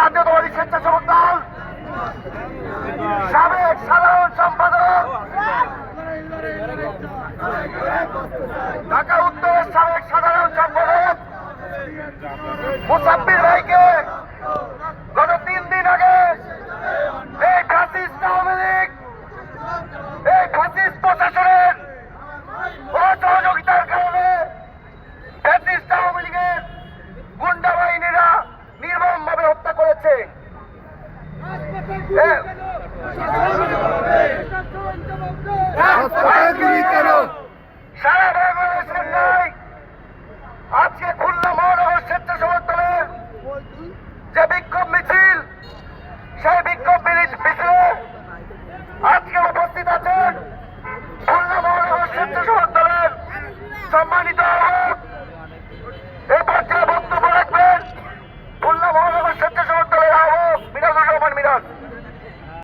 জাতীয়তাবাদী স্বেচ্ছাসেবক দল সাবেক সাধারণ সম্পাদক, ঢাকা উত্তরের সাবেক সাধারণ সম্পাদক মুসাব্বির ভাইকে গত 3 দিন আগে এই ফ্যাসিস্ট আওয়ামী লীগ, এই ফ্যাসিস্ট প্রশাসনের অসহযোগিতার কারণে ফ্যাসিস্ট আওয়ামী লীগের গুন্ডা বাহিনীরা নির্মমভাবে হত্যা করেছে। সারা বাংলাদেশের নয়, আজকে খুলনা মহানগর স্বেচ্ছাসেবক দলের যে বিক্ষোভ মিছিল, সেই বিক্ষোভ মিছিলে আজকে উপস্থিত আছেন খুলনা মহানগর স্বেচ্ছাসেবক দলের সম্মানিত আহ্বায়ক। এই পর্যায়ে বক্তব্য রাখবেন খুলনা মহানগর স্বেচ্ছাসেবক দলের আহ্বায়ক মিরাজুর রহমান মিরাজ।